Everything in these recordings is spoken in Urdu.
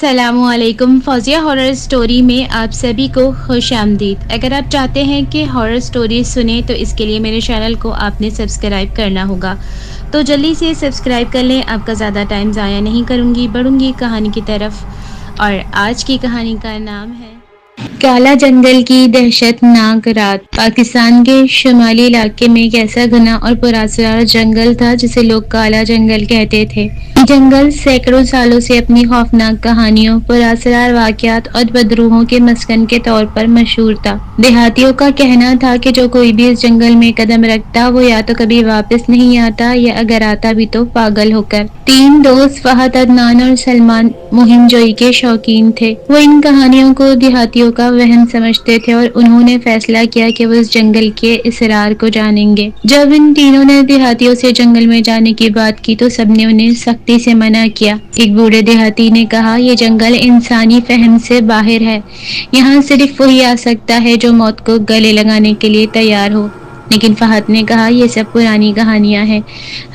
السلام علیکم، فوزیہ ہارر سٹوری میں آپ سبھی کو خوش آمدید۔ اگر آپ چاہتے ہیں کہ ہارر سٹوری سنیں تو اس کے لیے میرے چینل کو آپ نے سبسکرائب کرنا ہوگا، تو جلدی سے سبسکرائب کر لیں۔ آپ کا زیادہ ٹائم ضائع نہیں کروں گی، بڑھوں گی کہانی کی طرف۔ اور آج کی کہانی کا نام ہے کالا جنگل کی دہشت ناک رات۔ پاکستان کے شمالی علاقے میں ایک ایسا گھنا اور پراسرار جنگل تھا جسے لوگ کالا جنگل کہتے تھے۔ یہ جنگل سینکڑوں سالوں سے اپنی خوفناک کہانیوں، پراسرار واقعات اور بدروحوں کے مسکن کے طور پر مشہور تھا۔ دیہاتیوں کا کہنا تھا کہ جو کوئی بھی اس جنگل میں قدم رکھتا وہ یا تو کبھی واپس نہیں آتا یا اگر آتا بھی تو پاگل ہو کر۔ تین دوست فہد، عدنان اور سلمان مہم جوئی کے شوقین تھے۔ وہ ان کہانیوں کو دیہاتیوں کا وہم سمجھتے تھے اور انہوں نے فیصلہ کیا کہ وہ اس جنگل کے اسرار کو جانیں گے۔ جب ان تینوں نے دیہاتیوں سے جنگل میں جانے کی بات کی تو سب نے انہیں سختی سے منع کیا۔ ایک بوڑھے دیہاتی نے کہا، یہ جنگل انسانی فہم سے باہر ہے، یہاں صرف وہی آ سکتا ہے جو موت کو گلے لگانے کے لیے تیار ہو۔ لیکن فہد نے کہا، یہ سب پرانی کہانیاں ہیں،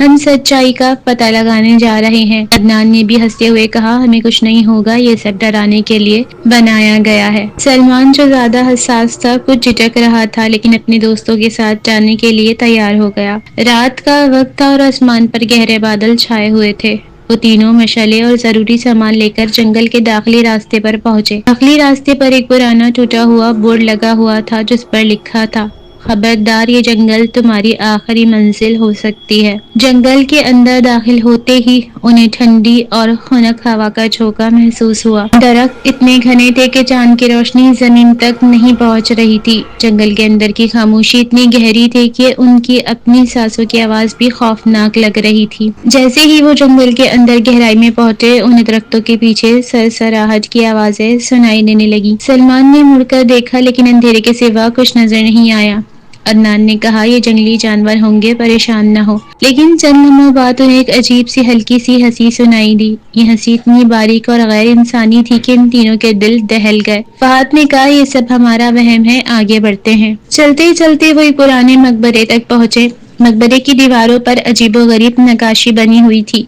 ہم سچائی کا پتہ لگانے جا رہے ہیں۔ عدنان نے بھی ہنستے ہوئے کہا، ہمیں کچھ نہیں ہوگا، یہ سب ڈرانے کے لیے بنایا گیا ہے۔ سلمان جو زیادہ حساس تھا کچھ جھجک رہا تھا لیکن اپنے دوستوں کے ساتھ جانے کے لیے تیار ہو گیا۔ رات کا وقت تھا اور آسمان پر گہرے بادل چھائے ہوئے تھے۔ وہ تینوں مشعلیں اور ضروری سامان لے کر جنگل کے داخلی راستے پر پہنچے۔ داخلی راستے پر ایک پرانا ٹوٹا ہوا بورڈ لگا ہوا تھا جس پر لکھا تھا، خبردار، یہ جنگل تمہاری آخری منزل ہو سکتی ہے۔ جنگل کے اندر داخل ہوتے ہی انہیں ٹھنڈی اور خنک ہوا کا جھونکا محسوس ہوا۔ درخت اتنے گھنے تھے کہ چاند کی روشنی زمین تک نہیں پہنچ رہی تھی۔ جنگل کے اندر کی خاموشی اتنی گہری تھی کہ ان کی اپنی سانسوں کی آواز بھی خوفناک لگ رہی تھی۔ جیسے ہی وہ جنگل کے اندر گہرائی میں پہنچے انہیں درختوں کے پیچھے سرسراہٹ کی آوازیں سنائی دینے لگی۔ سلمان نے مڑ کر دیکھا لیکن اندھیرے کے سوا کچھ نظر نہیں آیا۔ عدنان نے کہا، یہ جنگلی جانور ہوں گے، پریشان نہ ہو۔ لیکن چند لمحوں بعد انہیں ایک عجیب سی ہلکی سی ہنسی سنائی دی۔ یہ ہنسی اتنی باریک اور غیر انسانی تھی کہ ان تینوں کے دل دہل گئے۔ فہد نے کہا، یہ سب ہمارا وہم ہے، آگے بڑھتے ہیں۔ چلتے چلتے وہ ایک پرانے مقبرے تک پہنچے۔ مقبرے کی دیواروں پر عجیب و غریب نقاشی بنی ہوئی تھی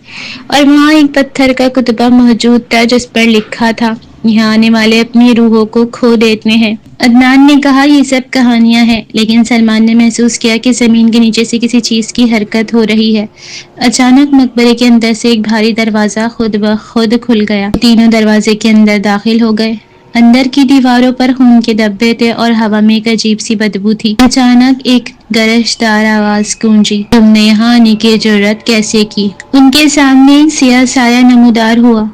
اور وہاں ایک پتھر کا کتبہ موجود تھا جس پر لکھا تھا، یہاں آنے والے اپنی روحوں کو کھو دیتے ہیں۔ عدنان نے کہا، یہ سب کہانیاں ہیں، لیکن سلمان نے محسوس کیا کہ زمین کے نیچے سے کسی چیز کی حرکت ہو رہی ہے۔ اچانک مقبرے کے اندر سے ایک بھاری دروازہ خود بخود کھل گیا۔ تینوں دروازے کے اندر داخل ہو گئے۔ اندر کی دیواروں پر خون کے دھبے تھے اور ہوا میں ایک عجیب سی بدبو تھی۔ اچانک ایک گرجدار آواز گونجی، تم نے یہاں آنے کی جرأت کیسے کی؟ ان کے سامنے ایک سیاہ سایہ نمودار ہوا۔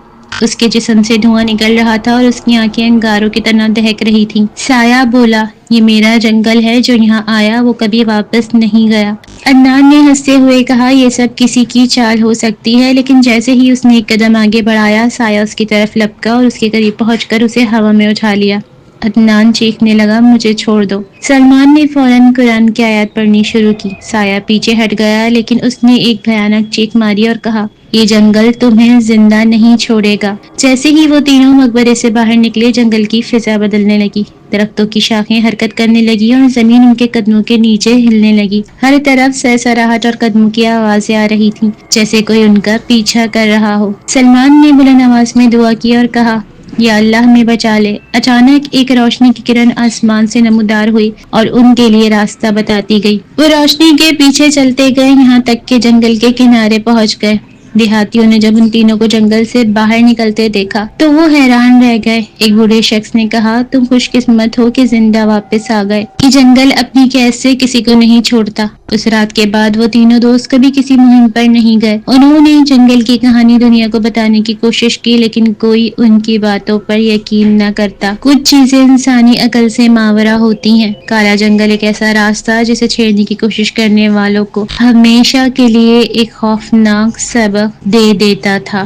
اس کے جسم سے دھواں نکل رہا تھا اور اس کی آنکھیں انگاروں کی طرح دہک رہی تھیں۔ سایہ بولا، یہ میرا جنگل ہے، جو یہاں آیا وہ کبھی واپس نہیں گیا۔ عدنان نے ہنستے ہوئے کہا، یہ سب کسی کی چال ہو سکتی ہے، لیکن جیسے ہی اس نے ایک قدم آگے بڑھایا سایہ اس کی طرف لپکا اور اس کے قریب پہنچ کر اسے ہوا میں اٹھا لیا۔ عدنان چیخنے لگا، مجھے چھوڑ دو۔ سلمان نے فوراً قرآن کی آیات پڑھنی شروع کی۔ سایہ پیچھے ہٹ گیا لیکن اس نے ایک بھیانک چیخ ماری اور کہا، یہ جنگل تمہیں زندہ نہیں چھوڑے گا۔ جیسے ہی وہ تینوں مقبرے سے باہر نکلے جنگل کی فضا بدلنے لگی۔ درختوں کی شاخیں حرکت کرنے لگی اور زمین ان کے قدموں کے نیچے ہلنے لگی۔ ہر طرف سرسراہٹ اور قدموں کی آوازیں آ رہی تھیں جیسے کوئی ان کا پیچھا کر رہا ہو۔ سلمان نے بلند آواز میں دعا کی اور کہا، یا اللہ ہمیں بچا لے۔ اچانک ایک روشنی کی کرن آسمان سے نمودار ہوئی اور ان کے لیے راستہ بتاتی گئی۔ وہ روشنی کے پیچھے چلتے گئے یہاں تک کہ جنگل کے کنارے پہنچ گئے۔ دیہاتیوں نے جب ان تینوں کو جنگل سے باہر نکلتے دیکھا تو وہ حیران رہ گئے۔ ایک بوڑھے شخص نے کہا، تم خوش قسمت ہو کہ زندہ واپس آ گئے، یہ جنگل اپنی قید سے کسی کو نہیں چھوڑتا۔ اس رات کے بعد وہ تینوں دوست کبھی کسی مہم پر نہیں گئے۔ انہوں نے جنگل کی کہانی دنیا کو بتانے کی کوشش کی لیکن کوئی ان کی باتوں پر یقین نہ کرتا۔ کچھ چیزیں انسانی عقل سے ماورا ہوتی ہیں۔ کالا جنگل ایک ایسا راستہ جسے چھیڑنے کی کوشش کرنے والوں کو ہمیشہ کے لیے ایک خوفناک سبق دے دیتا تھا۔